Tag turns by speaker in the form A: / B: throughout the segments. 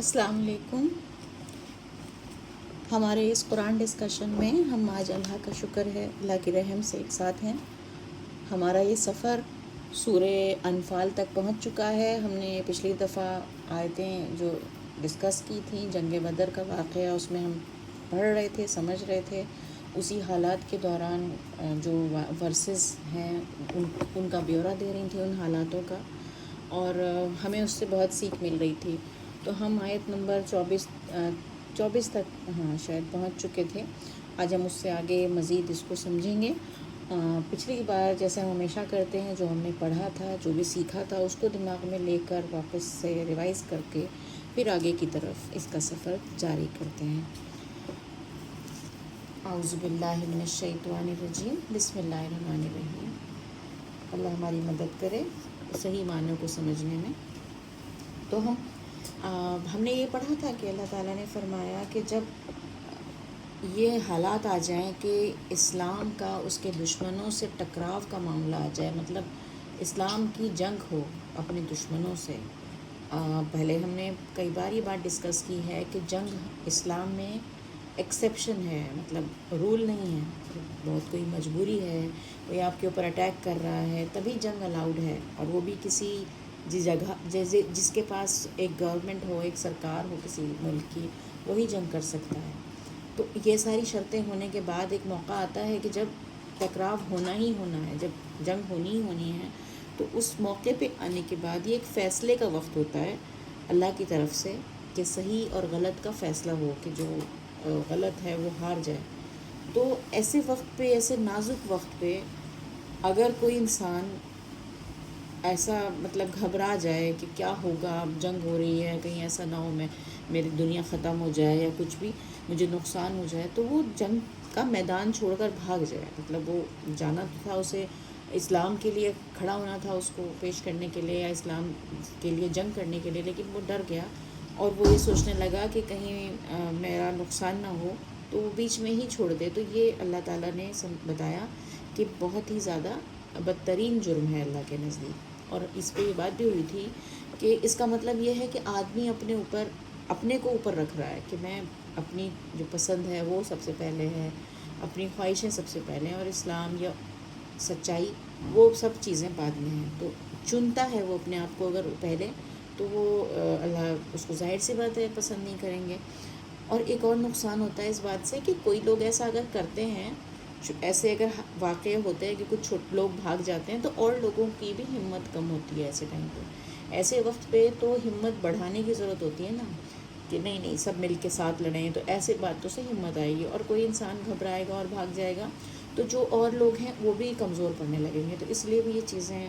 A: السلام علیکم۔ ہمارے اس قرآن ڈسکشن میں ہم آج اللہ کا شکر ہے، اللہ کی رحم سے ایک ساتھ ہیں۔ ہمارا یہ سفر سورہ انفال تک پہنچ چکا ہے۔ ہم نے پچھلی دفعہ آیتیں جو ڈسکس کی تھیں، جنگ بدر کا واقعہ، اس میں ہم پڑھ رہے تھے، سمجھ رہے تھے۔ اسی حالات کے دوران جو ورسز ہیں ان کا بیورہ دے رہی تھیں، ان حالاتوں کا، اور ہمیں اس سے بہت سیکھ مل رہی تھی۔ تو ہم آیت نمبر 24 تک شاید پہنچ چکے تھے۔ آج ہم اس سے آگے مزید اس کو سمجھیں گے۔ پچھلی بار جیسے ہم ہمیشہ کرتے ہیں، جو ہم نے پڑھا تھا، جو بھی سیکھا تھا، اس کو دماغ میں لے کر واپس سے ریوائز کر کے پھر آگے کی طرف اس کا سفر جاری کرتے ہیں۔ اعوذ باللہ من الشیطان الرجیم، بسم اللہ الرحمن الرحیم۔ اللہ ہماری مدد کرے صحیح معنوں کو سمجھنے میں۔ تو ہم نے یہ پڑھا تھا کہ اللہ تعالیٰ نے فرمایا کہ جب یہ حالات آ جائیں کہ اسلام کا اس کے دشمنوں سے ٹکراؤ کا معاملہ آ جائے، مطلب اسلام کی جنگ ہو اپنے دشمنوں سے۔ پہلے ہم نے کئی بار یہ بات ڈسکس کی ہے کہ جنگ اسلام میں ایکسیپشن ہے، مطلب رول نہیں ہے۔ بہت کوئی مجبوری ہے، کوئی آپ کے اوپر اٹیک کر رہا ہے، تبھی جنگ الاؤڈ ہے، اور وہ بھی کسی جگہ جس کے پاس ایک گورنمنٹ ہو، ایک سرکار ہو کسی ملک کی، وہی جنگ کر سکتا ہے۔ تو یہ ساری شرطیں ہونے کے بعد ایک موقع آتا ہے کہ جب ٹکراؤ ہونا ہی ہونا ہے، جب جنگ ہونی ہی ہونی ہے، تو اس موقع پہ آنے کے بعد یہ ایک فیصلے کا وقت ہوتا ہے اللہ کی طرف سے، کہ صحیح اور غلط کا فیصلہ ہو، کہ جو غلط ہے وہ ہار جائے۔ تو ایسے وقت پہ، ایسے نازک وقت پہ اگر کوئی انسان ایسا مطلب گھبرا جائے کہ کیا ہوگا، اب جنگ ہو رہی ہے، کہیں ایسا نہ ہو میری دنیا ختم ہو جائے یا کچھ بھی مجھے نقصان ہو جائے، تو وہ جنگ کا میدان چھوڑ کر بھاگ جائے۔ مطلب وہ جانا تھا، اسے اسلام کے لیے کھڑا ہونا تھا، اس کو پیش کرنے کے لیے یا اسلام کے لیے جنگ کرنے کے لیے، لیکن وہ ڈر گیا اور وہ یہ سوچنے لگا کہ کہیں میرا نقصان نہ ہو، تو وہ بیچ میں ہی چھوڑ دے۔ تو یہ اللہ تعالیٰ نے بتایا کہ بہت ہی زیادہ بدترین جرم ہے اللہ کے نزدیک۔ اور اس پہ یہ بات بھی ہوئی تھی کہ اس کا مطلب یہ ہے کہ آدمی اپنے کو اوپر رکھ رہا ہے، کہ میں اپنی جو پسند ہے وہ سب سے پہلے ہے، اپنی خواہشیں سب سے پہلے ہیں، اور اسلام یا سچائی وہ سب چیزیں بعد میں ہیں۔ تو چنتا ہے وہ اپنے آپ کو اگر پہلے، تو وہ اللہ اس کو ظاہر سی بات ہے پسند نہیں کریں گے۔ اور ایک اور نقصان ہوتا ہے اس بات سے کہ کوئی لوگ ایسا اگر کرتے ہیں، ایسے اگر واقع ہوتے ہیں کہ کچھ لوگ بھاگ جاتے ہیں، تو اور لوگوں کی بھی ہمت کم ہوتی ہے ایسے ٹائم پہ۔ ایسے وقت پہ تو ہمت بڑھانے کی ضرورت ہوتی ہے نا، کہ نہیں سب مل کے ساتھ لڑیں، تو ایسے باتوں سے ہمت آئے گی، اور کوئی انسان گھبرائے گا اور بھاگ جائے گا تو جو اور لوگ ہیں وہ بھی کمزور پڑنے لگیں گے۔ تو اس لیے بھی یہ چیزیں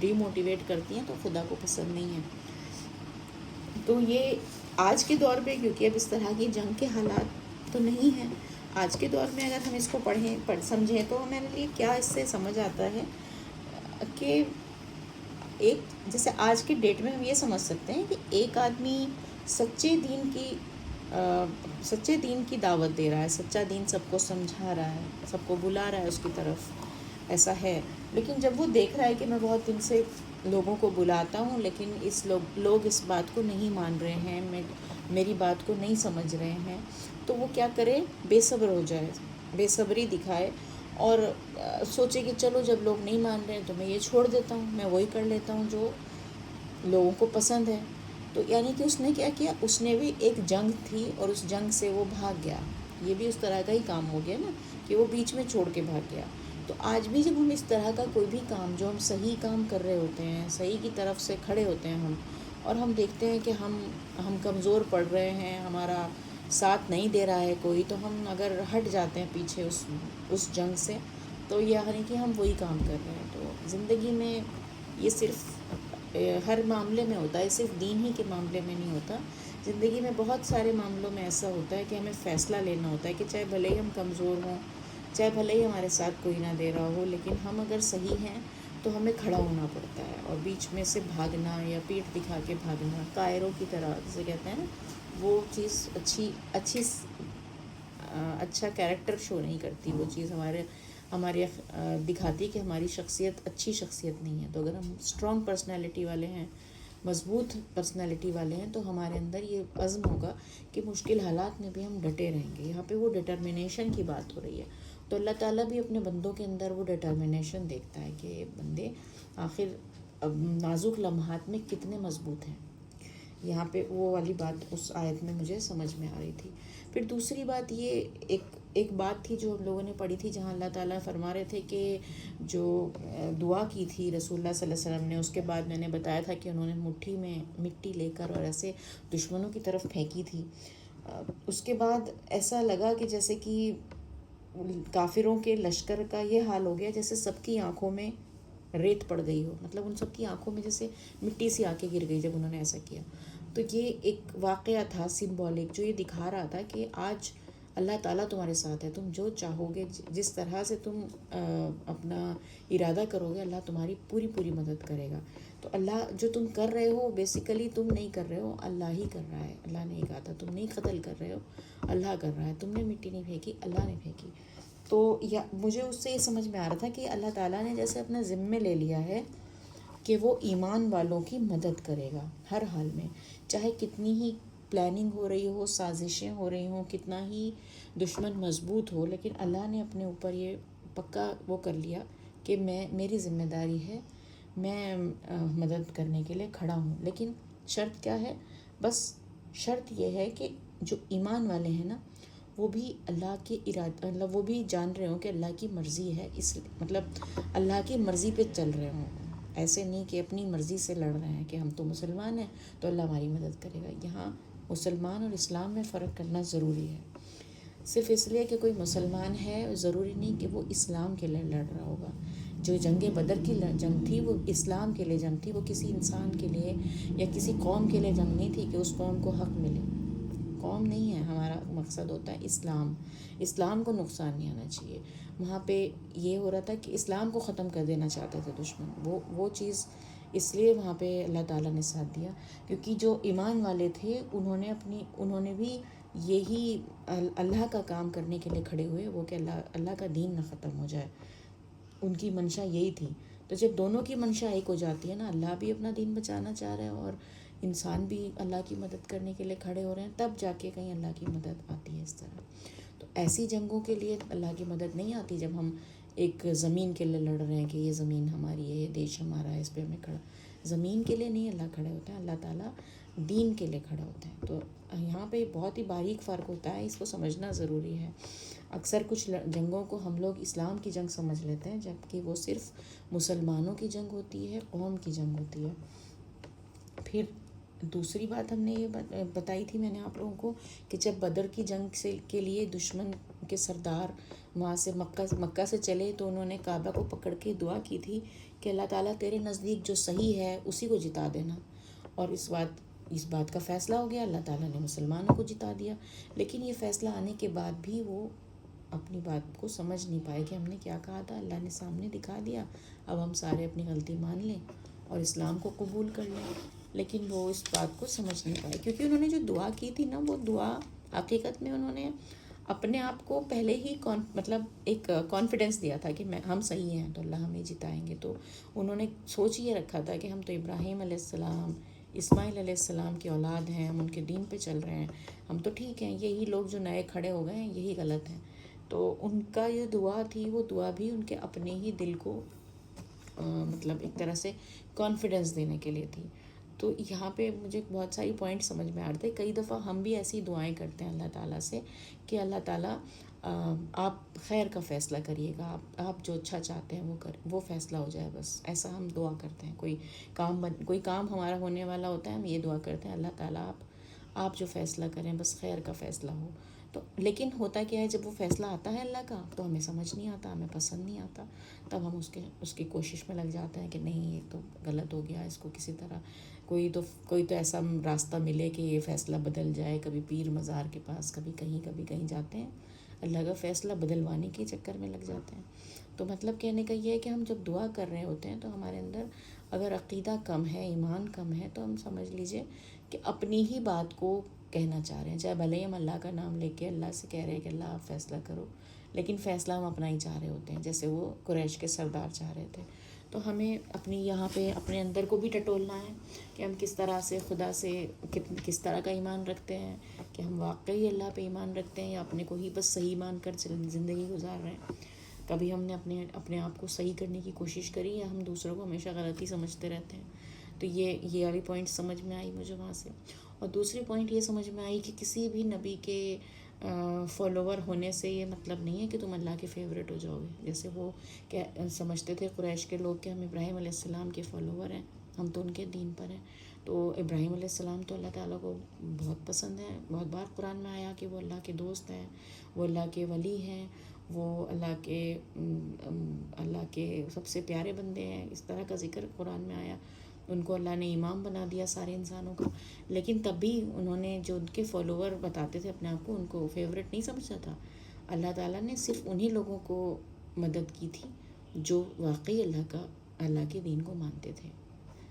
A: ڈی موٹیویٹ کرتی ہیں، تو خدا کو پسند نہیں ہے۔ تو یہ آج کے دور میں، کیونکہ اب اس طرح کی جنگ کے حالات تو نہیں ہیں، آج کے دور میں اگر ہم اس کو سمجھیں تو میرے لیے کیا اس سے سمجھ آتا ہے کہ ایک جیسے آج کی ڈیٹ میں ہم یہ سمجھ سکتے ہیں کہ ایک آدمی سچے دین کی دعوت دے رہا ہے، سچا دین سب کو سمجھا رہا ہے، سب کو بلا رہا ہے اس کی طرف، ایسا ہے۔ لیکن جب وہ دیکھ رہا ہے کہ میں بہت دن سے لوگوں کو بلاتا ہوں، لیکن لوگ اس بات کو نہیں مان رہے ہیں، میری بات کو نہیں سمجھ رہے ہیں، تو وہ کیا کرے؟ بے صبر ہو جائے، بے صبری دکھائے، اور سوچے کہ چلو جب لوگ نہیں مان رہے ہیں تو میں یہ چھوڑ دیتا ہوں، میں وہی کر لیتا ہوں جو لوگوں کو پسند ہے۔ تو یعنی کہ اس نے کیا کیا؟ اس نے بھی ایک جنگ تھی اور اس جنگ سے وہ بھاگ گیا۔ یہ بھی اس طرح کا ہی کام ہو گیا نا، کہ وہ بیچ میں چھوڑ کے بھاگ گیا۔ تو آج بھی جب ہم اس طرح کا کوئی بھی کام، جو ہم صحیح کام کر رہے ہوتے ہیں، صحیح کی طرف سے کھڑے ہوتے ہیں ہم، اور ہم دیکھتے ہیں کہ ہم کمزور پڑ رہے ہیں، ہمارا ساتھ نہیں دے رہا ہے کوئی، تو ہم اگر ہٹ جاتے ہیں پیچھے اس جنگ سے، تو یعنی کہ ہم وہی کام کر رہے ہیں۔ تو زندگی میں یہ صرف ہر معاملے میں ہوتا ہے، صرف دین ہی کے معاملے میں نہیں ہوتا۔ زندگی میں بہت سارے معاملوں میں ایسا ہوتا ہے کہ ہمیں فیصلہ لینا ہوتا ہے، کہ چاہے بھلے ہی ہم کمزور ہوں، چاہے بھلے ہی ہمارے ساتھ کوئی نہ دے رہا ہو، لیکن ہم اگر صحیح ہیں تو ہمیں کھڑا ہونا پڑتا ہے، اور بیچ میں سے بھاگنا یا پیٹھ دکھا کے بھاگنا، کائروں کی طرح جسے کہتے ہیں نا، وہ چیز اچھا کیریکٹر شو نہیں کرتی، وہ چیز ہمارے دکھاتی کہ ہماری شخصیت اچھی شخصیت نہیں ہے۔ تو اگر ہم اسٹرانگ پرسنالٹی والے ہیں مضبوط پرسنالٹی والے ہیں تو ہمارے اندر یہ عزم ہوگا کہ مشکل حالات میں بھی ہم ڈٹے رہیں گے. یہاں پہ وہ ڈٹرمنیشن کی بات ہو رہی ہے. تو اللہ تعالیٰ بھی اپنے بندوں کے اندر وہ ڈٹرمنیشن دیکھتا ہے کہ بندے آخر نازک لمحات میں کتنے مضبوط ہیں. یہاں پہ وہ والی بات اس آیت میں مجھے سمجھ میں آ رہی تھی. پھر دوسری بات یہ ایک بات تھی جو ہم لوگوں نے پڑھی تھی جہاں اللہ تعالیٰ فرما رہے تھے کہ جو دعا کی تھی رسول اللہ صلی اللہ علیہ وسلم نے، اس کے بعد میں نے بتایا تھا کہ انہوں نے مٹھی میں مٹی لے کر اور ایسے دشمنوں کی طرف پھینکی تھی. اس کے بعد ایسا لگا کہ جیسے کہ کافروں کے لشکر کا یہ حال ہو گیا جیسے سب کی آنکھوں میں ریت پڑ گئی ہو. مطلب ان سب کی آنکھوں میں جیسے مٹی سی آ کے گر گئی جب انہوں نے ایسا کیا. تو یہ ایک واقعہ تھا سمبولک جو یہ دکھا رہا تھا کہ آج اللہ تعالیٰ تمہارے ساتھ ہے. تم جو چاہو گے، جس طرح سے تم اپنا ارادہ کرو گے، اللہ تمہاری پوری پوری مدد کرے گا. تو اللہ جو تم کر رہے ہو بیسیکلی تم نہیں کر رہے ہو، اللہ ہی کر رہا ہے. اللہ نے کہا تھا تم نہیں قتل کر رہے ہو، اللہ کر رہا ہے. تم نے مٹی نہیں پھینکی، اللہ نے پھینکی. تو مجھے اس سے یہ سمجھ میں آ رہا تھا کہ اللہ تعالیٰ نے جیسے اپنا ذمے لے لیا ہے کہ وہ ایمان والوں کی مدد کرے گا ہر حال میں، چاہے کتنی ہی پلاننگ ہو رہی ہو، سازشیں ہو رہی ہوں، کتنا ہی دشمن مضبوط ہو، لیکن اللہ نے اپنے اوپر یہ پکا وہ کر لیا کہ میری ذمہ داری ہے، میں مدد کرنے کے لیے کھڑا ہوں. لیکن شرط کیا ہے؟ بس شرط یہ ہے کہ جو ایمان والے ہیں نا وہ بھی اللہ کے ارادہ، مطلب وہ بھی جان رہے ہوں کہ اللہ کی مرضی ہے، اس مطلب اللہ کی مرضی پہ چل رہے ہوں. ایسے نہیں کہ اپنی مرضی سے لڑ رہے ہیں کہ ہم تو مسلمان ہیں تو اللہ ہماری مدد کرے گا. یہاں مسلمان اور اسلام میں فرق کرنا ضروری ہے. صرف اس لیے کہ کوئی مسلمان ہے ضروری نہیں کہ وہ اسلام کے لیے لڑ رہا ہوگا. جو جنگ بدر کی جنگ تھی وہ اسلام کے لیے جنگ تھی، وہ کسی انسان کے لیے یا کسی قوم کے لیے جنگ نہیں تھی کہ اس قوم کو حق ملے. قوم نہیں ہے ہمارا مقصد، ہوتا ہے اسلام کو نقصان نہیں آنا چاہیے. وہاں پہ یہ ہو رہا تھا کہ اسلام کو ختم کر دینا چاہتے تھے دشمن. وہ چیز اس لیے وہاں پہ اللہ تعالیٰ نے ساتھ دیا کیونکہ جو ایمان والے تھے انہوں نے بھی یہی اللہ کا کام کرنے کے لیے کھڑے ہوئے، وہ کہ اللہ کا دین نہ ختم ہو جائے. ان کی منشا یہی تھی. تو جب دونوں کی منشا ایک ہو جاتی ہے نا، اللہ بھی اپنا دین بچانا چاہ رہے ہیں اور انسان بھی اللہ کی مدد کرنے کے لیے کھڑے ہو رہے ہیں، تب جا کے کہیں اللہ کی مدد آتی ہے اس طرح. تو ایسی جنگوں کے لیے اللہ کی مدد نہیں آتی جب ہم ایک زمین کے لیے لڑ رہے ہیں کہ یہ زمین ہماری ہے، یہ دیش ہمارا ہے، اس پہ ہمیں کھڑا. زمین کے لیے نہیں اللہ کھڑے ہوتے ہیں، اللہ تعالیٰ دین کے لیے کھڑا ہوتا ہے. تو یہاں پہ بہت ہی باریک فرق ہوتا ہے، اس کو سمجھنا ضروری ہے. اکثر کچھ جنگوں کو ہم لوگ اسلام کی جنگ سمجھ لیتے ہیں جبکہ وہ صرف مسلمانوں کی جنگ ہوتی ہے، قوم کی جنگ ہوتی ہے. پھر دوسری بات ہم نے یہ بتائی تھی میں نے آپ لوگوں کو کہ جب بدر کی جنگ کے لیے دشمن کے سردار وہاں سے مکہ سے چلے تو انہوں نے کعبہ کو پکڑ کے دعا کی تھی کہ اللہ تعالیٰ تیرے نزدیک جو صحیح ہے اسی کو جتا دینا. اور اس بات کا فیصلہ ہو گیا، اللہ تعالیٰ نے مسلمانوں کو جتا دیا. لیکن یہ فیصلہ آنے کے بعد بھی وہ اپنی بات کو سمجھ نہیں پائے کہ ہم نے کیا کہا تھا. اللہ نے سامنے دکھا دیا، اب ہم سارے اپنی غلطی مان لیں اور اسلام کو قبول کر لیں. لیکن وہ اس بات کو سمجھ نہیں پائے کیونکہ انہوں نے جو دعا کی تھی نا، وہ دعا حقیقت میں انہوں نے اپنے آپ کو پہلے ہی مطلب ایک کانفیڈنس دیا تھا کہ ہم صحیح ہیں تو اللہ ہمیں جتائیں گے. تو انہوں نے سوچ یہ رکھا تھا کہ ہم تو ابراہیم علیہ السلام، اسماعیل علیہ السلام کی اولاد ہیں، ہم ان کے دین پہ چل رہے ہیں، ہم تو ٹھیک ہیں. یہی لوگ جو نئے کھڑے ہو گئے ہیں یہی غلط ہیں. تو ان کا یہ دعا تھی، وہ دعا بھی ان کے اپنے ہی دل کو مطلب ایک طرح سے کانفیڈنس دینے کے لیے تھی. تو یہاں پہ مجھے بہت ساری پوائنٹ سمجھ میں آتے ہیں. کئی دفعہ ہم بھی ایسی دعائیں کرتے ہیں اللہ تعالیٰ سے کہ اللہ تعالیٰ آپ خیر کا فیصلہ کریے گا، آپ جو اچھا چاہتے ہیں وہ فیصلہ ہو جائے، بس ایسا ہم دعا کرتے ہیں. کوئی کام ہمارا ہونے والا ہوتا ہے، ہم یہ دعا کرتے ہیں اللہ تعالیٰ آپ جو فیصلہ کریں بس خیر کا فیصلہ ہو. تو لیکن ہوتا کیا ہے جب وہ فیصلہ آتا ہے اللہ کا تو ہمیں سمجھ نہیں آتا، ہمیں پسند نہیں آتا. تب ہم اس کی کوشش میں لگ جاتے ہیں کہ نہیں یہ تو غلط ہو گیا، اس کو کسی طرح کوئی تو ایسا راستہ ملے کہ یہ فیصلہ بدل جائے. کبھی پیر مزار کے پاس، کبھی کہیں جاتے ہیں، اللہ کا فیصلہ بدلوانے کے چکر میں لگ جاتے ہیں. تو مطلب کہنے کا یہ ہے کہ ہم جب دعا کر رہے ہوتے ہیں تو ہمارے اندر اگر عقیدہ کم ہے، ایمان کم ہے، تو ہم سمجھ لیجئے کہ اپنی ہی بات کو کہنا چاہ رہے ہیں. چاہے بھلے ہم اللہ کا نام لے کے اللہ سے کہہ رہے ہیں کہ اللہ آپ فیصلہ کرو، لیکن فیصلہ ہم اپنا ہی چاہ رہے ہوتے ہیں، جیسے وہ قریش کے سردار چاہ رہے تھے. تو ہمیں اپنی یہاں پہ اپنے اندر کو بھی ٹٹولنا ہے کہ ہم کس طرح سے خدا سے کس طرح کا ایمان رکھتے ہیں، کہ ہم واقعی اللہ پہ ایمان رکھتے ہیں یا اپنے کو ہی بس صحیح مان کر زندگی گزار رہے ہیں۔ کبھی ہم نے اپنے آپ کو صحیح کرنے کی کوشش کری یا ہم دوسروں کو ہمیشہ غلطی سمجھتے رہتے ہیں۔ تو یہ والی پوائنٹ سمجھ میں آئی مجھے وہاں سے۔ اور دوسری پوائنٹ یہ سمجھ میں آئی کہ کسی بھی نبی کے فالوور ہونے سے یہ مطلب نہیں ہے کہ تم اللہ کے فیوریٹ ہو جاؤ گے، جیسے وہ سمجھتے تھے قریش کے لوگ کہ ہم ابراہیم علیہ السلام کے فالوور ہیں، ہم تو ان کے دین پر ہیں۔ تو ابراہیم علیہ السلام تو اللہ تعالیٰ کو بہت پسند ہے، بہت بار قرآن میں آیا کہ وہ اللہ کے دوست ہیں، وہ اللہ کے ولی ہیں، وہ اللہ کے سب سے پیارے بندے ہیں، اس طرح کا ذکر قرآن میں آیا۔ ان کو اللہ نے امام بنا دیا سارے انسانوں کا، لیکن تب بھی انہوں نے جو ان کے فالوور بتاتے تھے اپنے آپ کو، ان کو فیوریٹ نہیں سمجھا تھا۔ اللہ تعالیٰ نے صرف انہی لوگوں کو مدد کی تھی جو واقعی اللہ کے دین کو مانتے تھے،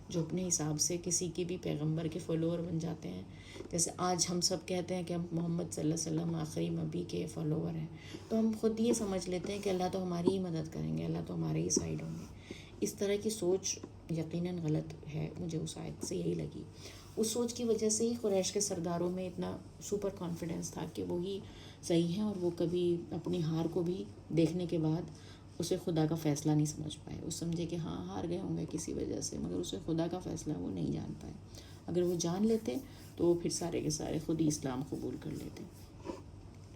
A: جو اپنے حساب سے کسی کے بھی پیغمبر کے فالوور بن جاتے ہیں۔ جیسے آج ہم سب کہتے ہیں کہ ہم محمد صلی اللہ علیہ وسلم آخری نبی کے فالوور ہیں، تو ہم خود یہ سمجھ لیتے ہیں کہ اللہ تو ہماری ہی مدد کریں گے، اللہ تو ہمارے ہی سائڈ ہوں گے۔ اس طرح کی سوچ یقیناً غلط ہے، مجھے اس آیت سے یہی لگی۔ اس سوچ کی وجہ سے ہی قریش کے سرداروں میں اتنا سپر کانفیڈنس تھا کہ وہی صحیح ہیں، اور وہ کبھی اپنی ہار کو بھی دیکھنے کے بعد اسے خدا کا فیصلہ نہیں سمجھ پائے۔ وہ سمجھے کہ ہاں ہار گئے ہوں گے کسی وجہ سے، مگر اسے خدا کا فیصلہ وہ نہیں جان پائے۔ اگر وہ جان لیتے تو وہ پھر سارے کے سارے خود ہی اسلام قبول کر لیتے۔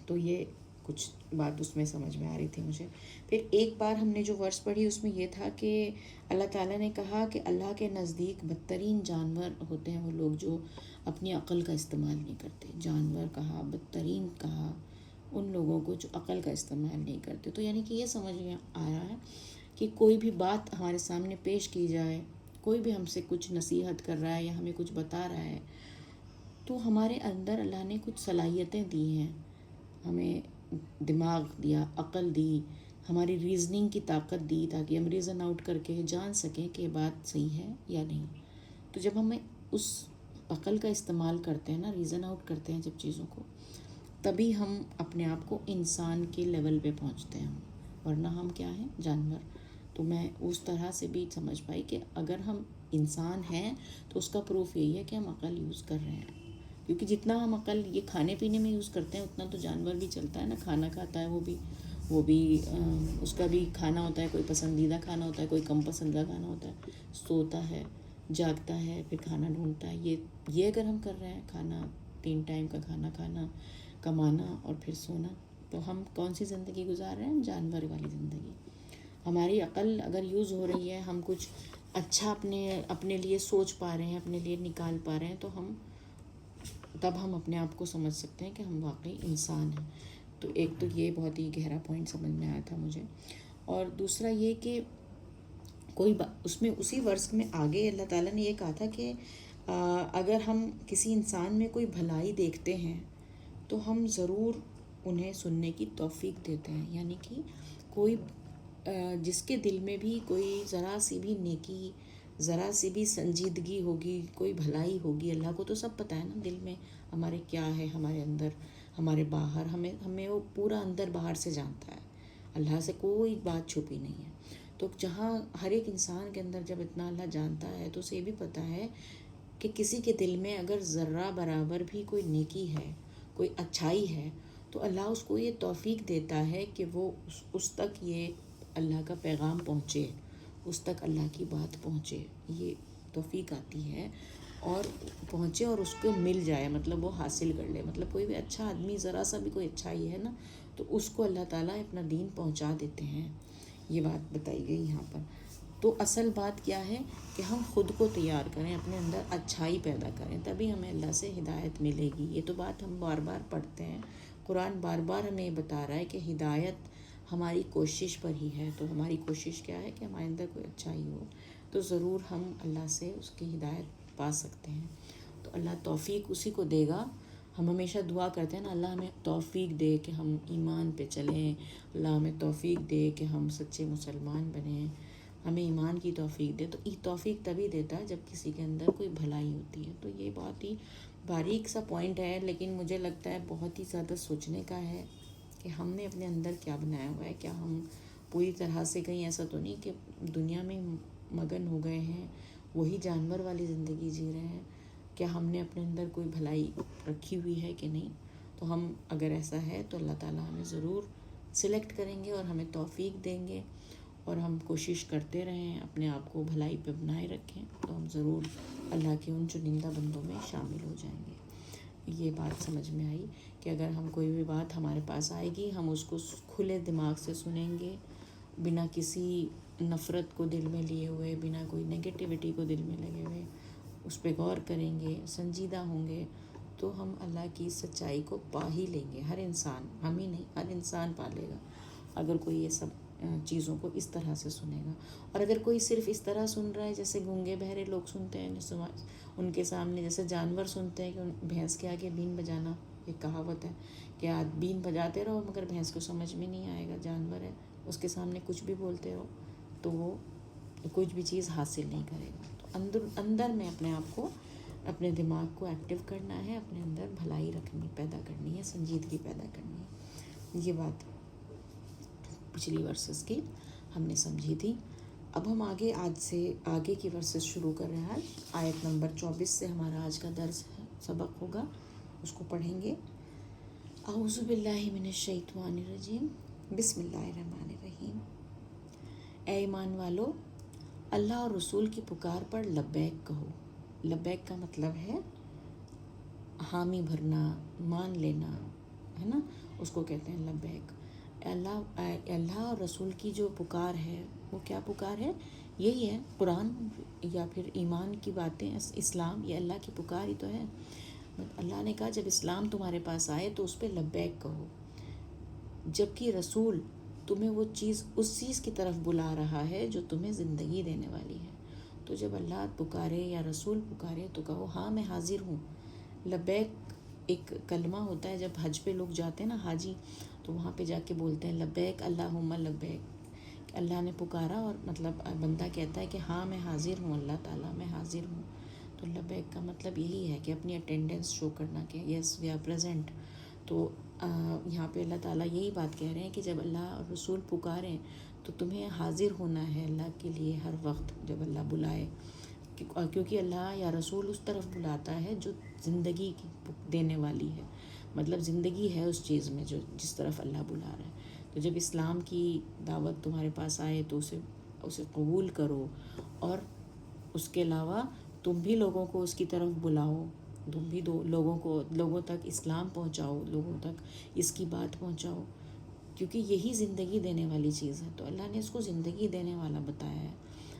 A: تو یہ کچھ بات اس میں سمجھ میں آ رہی تھی مجھے۔ پھر ایک بار ہم نے جو ورس پڑھی اس میں یہ تھا کہ اللہ تعالیٰ نے کہا کہ اللہ کے نزدیک بدترین جانور ہوتے ہیں وہ لوگ جو اپنی عقل کا استعمال نہیں کرتے۔ جانور کہا، بدترین کہا ان لوگوں کو جو عقل کا استعمال نہیں کرتے۔ تو یعنی کہ یہ سمجھ میں آ رہا ہے کہ کوئی بھی بات ہمارے سامنے پیش کی جائے، کوئی بھی ہم سے کچھ نصیحت کر رہا ہے یا ہمیں کچھ بتا رہا ہے، تو ہمارے اندر اللہ نے کچھ صلاحیتیں دی ہیں، ہمیں دماغ دیا، عقل دی، ہماری ریزننگ کی طاقت دی، تاکہ ہم ریزن آؤٹ کر کے جان سکیں کہ یہ بات صحیح ہے یا نہیں۔ تو جب ہمیں اس عقل کا استعمال کرتے ہیں نا، ریزن آؤٹ کرتے ہیں جب چیزوں کو، تبھی ہم اپنے آپ کو انسان کے لیول پہ پہنچتے ہیں، ورنہ ہم کیا ہیں؟ جانور۔ تو میں اس طرح سے بھی سمجھ پائی کہ اگر ہم انسان ہیں تو اس کا پروف یہی ہے کہ ہم عقل یوز کر رہے ہیں، کیونکہ جتنا ہم عقل یہ کھانے پینے میں یوز کرتے ہیں اتنا تو جانور بھی چلتا ہے نا، کھانا کھاتا ہے وہ بھی اس کا بھی کھانا ہوتا ہے، کوئی پسندیدہ کھانا ہوتا ہے، کوئی کم پسندیدہ کھانا ہوتا ہے، سوتا ہے، جاگتا ہے، پھر کھانا ڈھونڈتا ہے۔ یہ اگر ہم کر رہے ہیں، کھانا 3 ٹائم کا کھانا کھانا، کمانا اور پھر سونا، تو ہم کون سی زندگی گزار رہے ہیں؟ جانور والی زندگی۔ ہماری عقل اگر یوز ہو رہی ہے، ہم کچھ اچھا اپنے لیے سوچ پا رہے ہیں، اپنے لیے نکال پا رہے ہیں، تو تب ہم اپنے آپ کو سمجھ سکتے ہیں کہ ہم واقعی انسان ہیں۔ تو ایک تو یہ بہت ہی گہرا پوائنٹ سمجھ میں آیا تھا مجھے۔ اور دوسرا یہ کہ اس میں اسی ورس میں آگے اللہ تعالیٰ نے یہ کہا تھا کہ اگر ہم کسی انسان میں کوئی بھلائی دیکھتے ہیں تو ہم ضرور انہیں سننے کی توفیق دیتے ہیں، یعنی کہ کوئی جس کے دل میں بھی کوئی ذرا سی بھی نیکی، ذرا سی بھی سنجیدگی ہوگی، کوئی بھلائی ہوگی، اللہ کو تو سب پتہ ہے نا دل میں ہمارے کیا ہے، ہمارے اندر، ہمارے باہر، ہمیں وہ پورا اندر باہر سے جانتا ہے، اللہ سے کوئی بات چھپی نہیں ہے۔ تو جہاں ہر ایک انسان کے اندر جب اتنا اللہ جانتا ہے تو اسے یہ بھی پتہ ہے کہ کسی کے دل میں اگر ذرہ برابر بھی کوئی نیکی ہے، کوئی اچھائی ہے، تو اللہ اس کو یہ توفیق دیتا ہے کہ وہ اس تک یہ اللہ کا پیغام پہنچے، اس تک اللہ کی بات پہنچے، یہ توفیق آتی ہے اور پہنچے اور اس کو مل جائے، مطلب وہ حاصل کر لے۔ مطلب کوئی بھی اچھا آدمی، ذرا سا بھی کوئی اچھائی ہے نا، تو اس کو اللہ تعالیٰ اپنا دین پہنچا دیتے ہیں۔ یہ بات بتائی گئی یہاں پر۔ تو اصل بات کیا ہے کہ ہم خود کو تیار کریں، اپنے اندر اچھائی پیدا کریں، تبھی ہمیں اللہ سے ہدایت ملے گی۔ یہ تو بات ہم بار بار پڑھتے ہیں، قرآن بار بار ہمیں یہ بتا رہا ہے کہ ہدایت ہماری کوشش پر ہی ہے۔ تو ہماری کوشش کیا ہے کہ ہمارے اندر کوئی اچھائی ہو، تو ضرور ہم اللہ سے اس کی ہدایت پا سکتے ہیں۔ تو اللہ توفیق اسی کو دے گا۔ ہم ہمیشہ دعا کرتے ہیں نا، اللہ ہمیں توفیق دے کہ ہم ایمان پہ چلیں، اللہ ہمیں توفیق دے کہ ہم سچے مسلمان بنیں، ہمیں ایمان کی توفیق دے۔ تو یہ توفیق تبھی دیتا ہے جب کسی کے اندر کوئی بھلائی ہوتی ہے۔ تو یہ بہت ہی باریک سا پوائنٹ ہے، لیکن مجھے لگتا ہے بہت ہی زیادہ سوچنے کا ہے کہ ہم نے اپنے اندر کیا بنایا ہوا ہے۔ کیا ہم پوری طرح سے کہیں ایسا تو نہیں کہ دنیا میں مگن ہو گئے ہیں، وہی جانور والی زندگی جی رہے ہیں؟ کیا ہم نے اپنے اندر کوئی بھلائی رکھی ہوئی ہے کہ نہیں؟ تو ہم اگر ایسا ہے تو اللہ تعالیٰ ہمیں ضرور سلیکٹ کریں گے اور ہمیں توفیق دیں گے، اور ہم کوشش کرتے رہیں اپنے آپ کو بھلائی پہ بنائے رکھیں، تو ہم ضرور اللہ کے ان چنندہ بندوں میں شامل ہو جائیں گے۔ یہ بات سمجھ میں آئی کہ اگر ہم کوئی بھی بات ہمارے پاس آئے گی، ہم اس کو کھلے دماغ سے سنیں گے، بنا کسی نفرت کو دل میں لیے ہوئے، بنا کوئی نگیٹیوٹی کو دل میں لگے ہوئے اس پہ غور کریں گے، سنجیدہ ہوں گے، تو ہم اللہ کی سچائی کو پا ہی لیں گے۔ ہر انسان، ہم ہی نہیں، ہر انسان پا لے گا اگر کوئی یہ سب چیزوں کو اس طرح سے سنے گا۔ اور اگر کوئی صرف اس طرح سن رہا ہے جیسے گونگے بہرے لوگ سنتے ہیں، ان کے سامنے جیسے جانور سنتے ہیں کہ بھینس کے آگے بین بجانا، ایک کہاوت ہے کہ آپ بین بجاتے رہو مگر بھینس کو سمجھ میں نہیں آئے گا، جانور ہے، اس کے سامنے کچھ بھی بولتے رہو تو وہ کچھ بھی چیز حاصل نہیں کرے گا۔ تو اندر میں اپنے آپ کو، اپنے دماغ کو ایکٹیو کرنا ہے، اپنے اندر بھلائی رکھنی، پیدا کرنی ہے، سنجیدگی پیدا کرنی ہے۔ یہ بات پچھلی ورسز کی ہم نے سمجھی تھی۔ اب ہم آج سے آگے کی ورسز شروع کر رہے ہیں۔ آیت نمبر 24 سے ہمارا آج کا درس سبق ہوگا، اس کو پڑھیں گے۔ اعوذ باللہ من الشیطان الرجیم، بسم اللہ الرحمن الرحیم۔ اے ایمان والو، اللہ اور رسول کی پکار پر لبیک کہو۔ لبیک کا مطلب ہے حامی بھرنا، مان لینا، ہے نا، اس کو کہتے ہیں لبیک۔ اللہ اور رسول کی جو پکار ہے وہ کیا پکار ہے؟ یہی ہے قرآن یا پھر ایمان کی باتیں، اسلام، یہ اللہ کی پکار ہی تو ہے۔ اللہ نے کہا جب اسلام تمہارے پاس آئے تو اس پہ لبیک کہو، جبکہ رسول تمہیں وہ چیز، اس چیز کی طرف بلا رہا ہے جو تمہیں زندگی دینے والی ہے۔ تو جب اللہ پکارے یا رسول پکارے تو کہو ہاں میں حاضر ہوں۔ لبیک ایک کلمہ ہوتا ہے، جب حج پہ لوگ جاتے ہیں نا حاجی، تو وہاں پہ جا کے بولتے ہیں لبیک اللہم لبیک، اللہ نے پکارا اور مطلب بندہ کہتا ہے کہ ہاں میں حاضر ہوں اللہ تعالیٰ، میں حاضر ہوں۔ تو لبیک کا مطلب یہی ہے کہ اپنی اٹینڈنس شو کرنا کہ یس وی آر پریزنٹ۔ تو یہاں پہ اللہ تعالیٰ یہی بات کہہ رہے ہیں کہ جب اللہ اور رسول پکاریں تو تمہیں حاضر ہونا ہے اللہ کے لیے ہر وقت جب اللہ بلائے، کیونکہ اللہ یا رسول اس طرف بلاتا ہے جو زندگی دینے والی ہے، مطلب زندگی ہے اس چیز میں جو جس طرف اللہ بلا رہا ہے۔ تو جب اسلام کی دعوت تمہارے پاس آئے تو اسے قبول کرو، اور اس کے علاوہ تم بھی لوگوں کو اس کی طرف بلاؤ، تم بھی لوگوں تک اسلام پہنچاؤ، لوگوں تک اس کی بات پہنچاؤ، کیونکہ یہی زندگی دینے والی چیز ہے۔ تو اللہ نے اس کو زندگی دینے والا بتایا ہے۔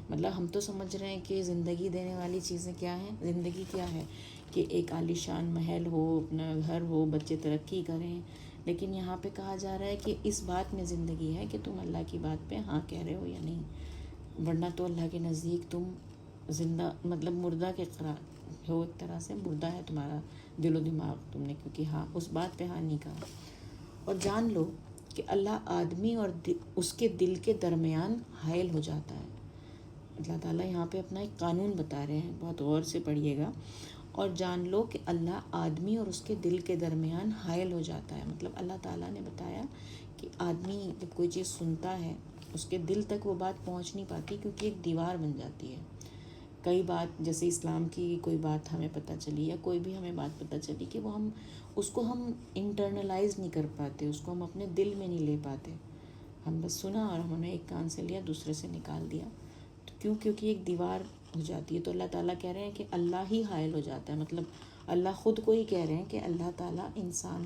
A: مطلب ہم تو سمجھ رہے ہیں کہ زندگی دینے والی چیزیں کیا ہیں، زندگی کیا ہے کہ ایک عالیشان محل ہو، اپنا گھر ہو، بچے ترقی کریں، لیکن یہاں پہ کہا جا رہا ہے کہ اس بات میں زندگی ہے کہ تم اللہ کی بات پہ ہاں کہہ رہے ہو یا نہیں، ورنہ تو اللہ کے نزدیک تم زندہ، مطلب مردہ کے قرار ہو، ایک طرح سے مردہ ہے تمہارا دل و دماغ، تم نے کیونکہ ہاں اس بات پہ ہاں نہیں کہا۔ اور جان لو کہ اللہ آدمی اور اس کے دل کے درمیان حائل ہو جاتا ہے۔ اللہ تعالیٰ یہاں پہ اپنا ایک قانون بتا رہے ہیں، بہت غور سے پڑھیے گا۔ اور جان لو کہ اللہ آدمی اور اس کے دل کے درمیان حائل ہو جاتا ہے، مطلب اللہ تعالیٰ نے بتایا کہ آدمی جب کوئی چیز سنتا ہے اس کے دل تک وہ بات پہنچ نہیں پاتی، کیونکہ ایک دیوار بن جاتی ہے۔ کئی بات جیسے اسلام کی کوئی بات ہمیں پتہ چلی یا کوئی بھی ہمیں بات پتہ چلی کہ وہ اس کو ہم انٹرنلائز نہیں کر پاتے، اس کو ہم اپنے دل میں نہیں لے پاتے، ہم بس سنا اور ہم نے ایک کان سے لیا دوسرے سے نکال دیا، تو کیونکہ ایک دیوار ہو جاتی ہے۔ تو اللہ تعالیٰ کہہ رہے ہیں کہ اللہ ہی حائل ہو جاتا ہے، مطلب اللہ خود کو ہی کہہ رہے ہیں کہ اللہ تعالیٰ انسان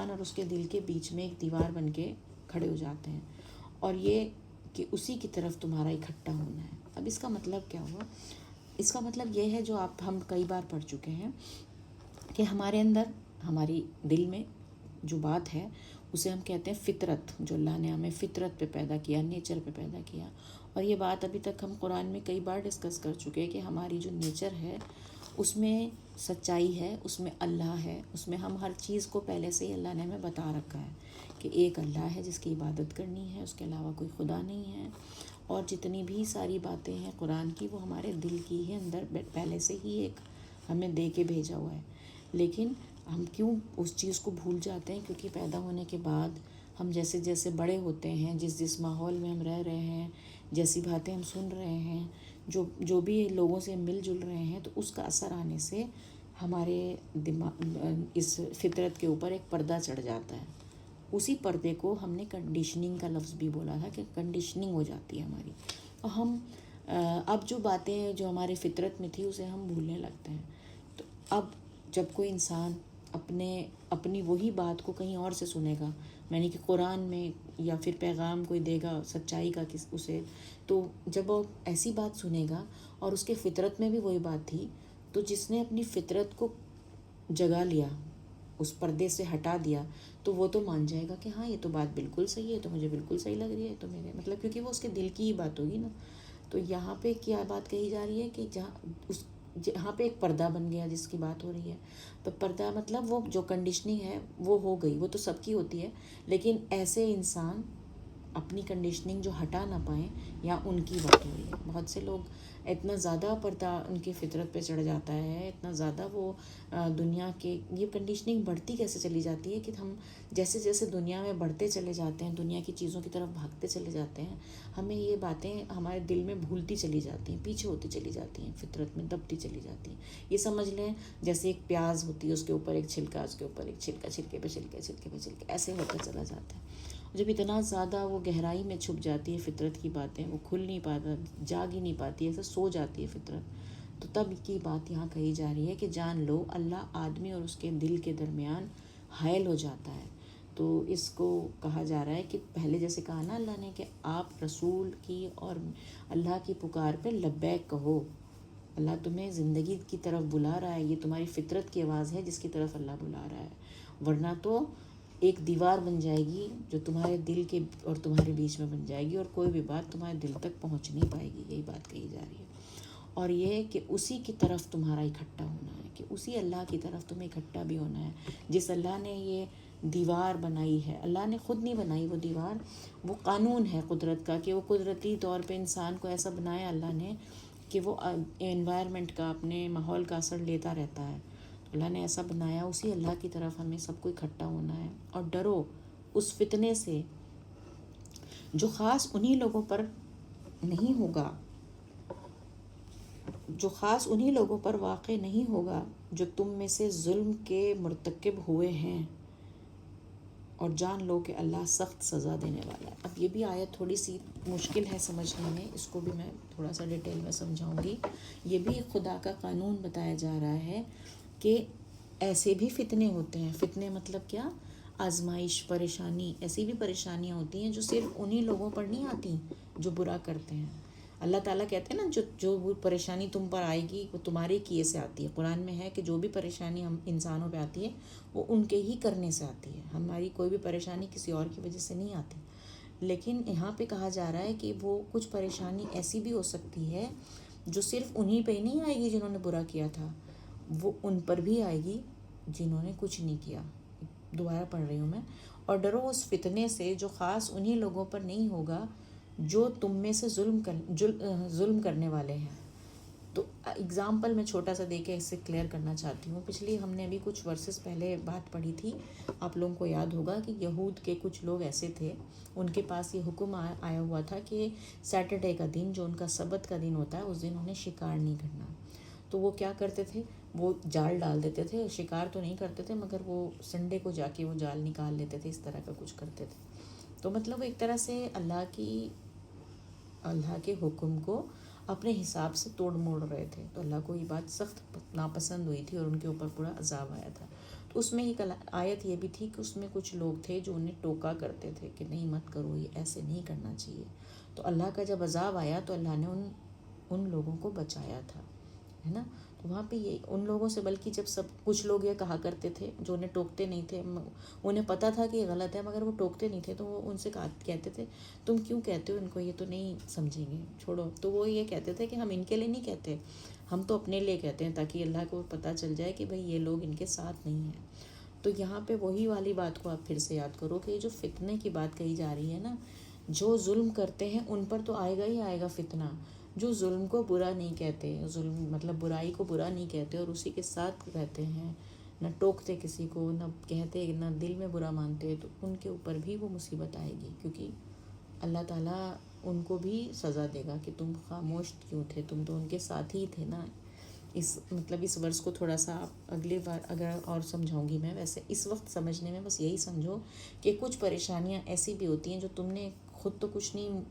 A: اور اس کے دل کے بیچ میں ایک دیوار بن کے کھڑے ہو جاتے ہیں، اور یہ کہ اسی کی طرف تمہارا اکٹھا ہونا ہے۔ اب اس کا مطلب کیا ہوا؟ اس کا مطلب یہ ہے جو ہم کئی بار پڑھ چکے ہیں کہ ہمارے اندر، ہماری دل میں جو بات ہے اسے ہم کہتے ہیں فطرت، جو اللہ نے ہمیں فطرت پہ پیدا کیا، نیچر پہ پیدا کیا۔ اور یہ بات ابھی تک ہم قرآن میں کئی بار ڈسکس کر چکے ہیں کہ ہماری جو نیچر ہے اس میں سچائی ہے، اس میں اللہ ہے، اس میں ہم ہر چیز کو پہلے سے ہی اللہ نے ہمیں بتا رکھا ہے کہ ایک اللہ ہے جس کی عبادت کرنی ہے، اس کے علاوہ کوئی خدا نہیں ہے، اور جتنی بھی ساری باتیں ہیں قرآن کی وہ ہمارے دل کی ہی اندر پہلے سے ہی ایک ہمیں دے کے بھیجا ہوا ہے۔ لیکن ہم کیوں اس چیز کو بھول جاتے ہیں؟ کیونکہ پیدا ہونے کے بعد ہم جیسے جیسے بڑے ہوتے ہیں، جس ماحول میں ہم رہ رہے ہیں، جیسی باتیں ہم سن رہے ہیں، جو بھی لوگوں سے مل جل رہے ہیں، تو اس کا اثر آنے سے ہمارے اس فطرت کے اوپر ایک پردہ چڑھ جاتا ہے. اسی پردے کو ہم نے کنڈیشننگ کا لفظ بھی بولا تھا کہ کنڈیشننگ ہو جاتی ہے ہماری، اور ہم اب جو باتیں جو ہماری فطرت میں تھی اسے ہم بھولنے لگتے ہیں. تو اب جب کوئی انسان اپنی وہی بات کو کہیں اور سے سنے گا، یعنی کہ قرآن میں یا پھر پیغام کوئی دے گا سچائی کا اسے، تو جب وہ ایسی بات سنے گا اور اس کے فطرت میں بھی وہی بات تھی، تو جس نے اپنی فطرت کو جگا لیا، اس پردے سے ہٹا دیا، تو وہ تو مان جائے گا کہ ہاں یہ تو بات بالکل صحیح ہے، تو مجھے بالکل صحیح لگ رہی ہے، تو میرے مطلب کیونکہ وہ اس کے دل کی ہی بات ہوگی نا. تو یہاں پہ کیا بات کہی جا رہی ہے کہ جہاں پہ ایک پردہ بن گیا جس کی بات ہو رہی ہے. تو پردہ مطلب وہ جو کنڈیشننگ ہے وہ ہو گئی، وہ تو سب کی ہوتی ہے، لیکن ایسے انسان اپنی کنڈیشننگ جو ہٹا نہ پائیں، یا ان کی بات ہو رہی ہے. بہت سے لوگ اتنا زیادہ پردہ ان کی فطرت پہ چڑھ جاتا ہے، اتنا زیادہ وہ دنیا کے یہ کنڈیشننگ بڑھتی کیسے چلی جاتی ہے کہ ہم جیسے جیسے دنیا میں بڑھتے چلے جاتے ہیں، دنیا کی چیزوں کی طرف بھاگتے چلے جاتے ہیں، ہمیں یہ باتیں ہمارے دل میں بھولتی چلی جاتی ہیں، پیچھے ہوتی چلی جاتی ہیں، فطرت میں دبتی چلی جاتی ہیں. یہ سمجھ لیں جیسے ایک پیاز ہوتی ہے، اس کے اوپر ایک چھلکا، اس کے اوپر ایک چھلکا، چھلکے پہ چھلکے، چھلکے پہ چھلکے، ایسے ہوتا چلا جاتا ہے. جب اتنا زیادہ وہ گہرائی میں چھپ جاتی ہے فطرت کی باتیں، وہ کھل نہیں پاتا، جاگ ہی نہیں پاتی، ایسے سو جاتی ہے فطرت. تو تب کی بات یہاں کہی جا رہی ہے کہ جان لو اللہ آدمی اور اس کے دل کے درمیان حائل ہو جاتا ہے. تو اس کو کہا جا رہا ہے کہ پہلے جیسے کہا نا اللہ نے کہ آپ رسول کی اور اللہ کی پکار پہ لبیک کہو. اللہ تمہیں زندگی کی طرف بلا رہا ہے، یہ تمہاری فطرت کی آواز ہے جس کی طرف اللہ بلا رہا ہے، ورنہ تو ایک دیوار بن جائے گی جو تمہارے دل کے اور تمہارے بیچ میں بن جائے گی، اور کوئی بھی بات تمہارے دل تک پہنچ نہیں پائے گی. یہی بات کہی جا رہی ہے. اور یہ کہ اسی کی طرف تمہارا اکٹھا ہونا ہے، کہ اسی اللہ کی طرف تمہیں اکٹھا بھی ہونا ہے. جس اللہ نے یہ دیوار بنائی ہے، اللہ نے خود نہیں بنائی وہ دیوار، وہ قانون ہے قدرت کا کہ وہ قدرتی طور پہ انسان کو ایسا بنایا اللہ نے کہ وہ انوائرمنٹ کا، اپنے ماحول کا اثر لیتا رہتا ہے. اللہ نے ایسا بنایا، اسی اللہ کی طرف ہمیں سب کو اکٹھا ہونا ہے. اور ڈرو اس فتنے سے جو خاص انہی لوگوں پر نہیں ہوگا، جو خاص انہی لوگوں پر واقع نہیں ہوگا جو تم میں سے ظلم کے مرتکب ہوئے ہیں، اور جان لو کہ اللہ سخت سزا دینے والا ہے. اب یہ بھی آیت تھوڑی سی مشکل ہے سمجھنے میں، اس کو بھی میں تھوڑا سا ڈیٹیل میں سمجھاؤں گی. یہ بھی خدا کا قانون بتایا جا رہا ہے کہ ایسے بھی فتنے ہوتے ہیں. فتنے مطلب کیا؟ آزمائش، پریشانی. ایسی بھی پریشانیاں ہوتی ہیں جو صرف انہی لوگوں پر نہیں آتی جو برا کرتے ہیں. اللہ تعالیٰ کہتے ہیں نا جو پریشانی تم پر آئے گی وہ تمہارے کیے سے آتی ہے. قرآن میں ہے کہ جو بھی پریشانی ہم انسانوں پہ آتی ہے وہ ان کے ہی کرنے سے آتی ہے. ہماری کوئی بھی پریشانی کسی اور کی وجہ سے نہیں آتی. لیکن یہاں پہ کہا جا رہا ہے کہ وہ کچھ پریشانی ایسی بھی ہو سکتی ہے جو صرف انہی پہ ہی نہیں آئے گی جنہوں نے برا کیا تھا، وہ ان پر بھی آئے گی جنہوں نے کچھ نہیں کیا. دوبارہ پڑھ رہی ہوں میں. اور ڈرو اس فتنے سے جو خاص انہی لوگوں پر نہیں ہوگا جو تم میں سے ظلم کرنے والے ہیں. تو اگزامپل میں چھوٹا سا دے کے اس سے کلیئر کرنا چاہتی ہوں. پچھلی ہم نے ابھی کچھ ورسز پہلے بات پڑھی تھی، آپ لوگوں کو یاد ہوگا کہ یہود کے کچھ لوگ ایسے تھے، ان کے پاس یہ حکم آیا ہوا تھا کہ سیٹرڈے کا دن جو ان کا سبت کا دن ہوتا ہے اس دن انہیں شکار نہیں کرنا. تو وہ کیا کرتے تھے؟ وہ جال ڈال دیتے تھے. شکار تو نہیں کرتے تھے مگر وہ سنڈے کو جا کے وہ جال نکال لیتے تھے. اس طرح کا کچھ کرتے تھے. تو مطلب ایک طرح سے اللہ کے حکم کو اپنے حساب سے توڑ موڑ رہے تھے. تو اللہ کو یہ بات سخت ناپسند ہوئی تھی اور ان کے اوپر پورا عذاب آیا تھا. تو اس میں ایک آیت یہ بھی تھی کہ اس میں کچھ لوگ تھے جو انہیں ٹوکا کرتے تھے کہ نہیں مت کرو، یہ ایسے نہیں کرنا چاہیے. تو اللہ کا جب عذاب آیا تو اللہ نے ان لوگوں کو بچایا تھا، ہے نا. تو وہاں پہ یہ ان لوگوں سے، بلکہ جب کچھ لوگ یہ کہا کرتے تھے جو انہیں ٹوکتے نہیں تھے، انہیں پتہ تھا کہ یہ غلط ہے مگر وہ ٹوکتے نہیں تھے، تو وہ ان سے کہتے تھے تم کیوں کہتے ہو ان کو، یہ تو نہیں سمجھیں گے، چھوڑو. تو وہ یہ کہتے تھے کہ ہم ان کے لیے نہیں کہتے، ہم تو اپنے لیے کہتے ہیں تاکہ اللہ کو پتہ چل جائے کہ بھئی یہ لوگ ان کے ساتھ نہیں ہیں. تو یہاں پہ وہی والی بات کو آپ پھر سے یاد کرو کہ یہ جو فتنے کی بات کہی جا رہی ہے نا، جو ظلم کرتے ہیں ان پر تو آئے گا ہی آئے گا فتنہ. جو ظلم کو برا نہیں کہتے، ظلم مطلب برائی کو برا نہیں کہتے اور اسی کے ساتھ رہتے ہیں، نہ ٹوکتے کسی کو، نہ کہتے، نہ دل میں برا مانتے، تو ان کے اوپر بھی وہ مصیبت آئے گی. کیونکہ اللہ تعالیٰ ان کو بھی سزا دے گا کہ تم خاموش کیوں تھے، تم تو ان کے ساتھ ہی تھے نا. اس ورس کو تھوڑا سا آپ اگلے بار اگر اور سمجھاؤں گی میں، ویسے اس وقت سمجھنے میں بس یہی سمجھو کہ کچھ پریشانیاں ایسی بھی ہوتی ہیں جو تم نے خود تو کچھ نہیں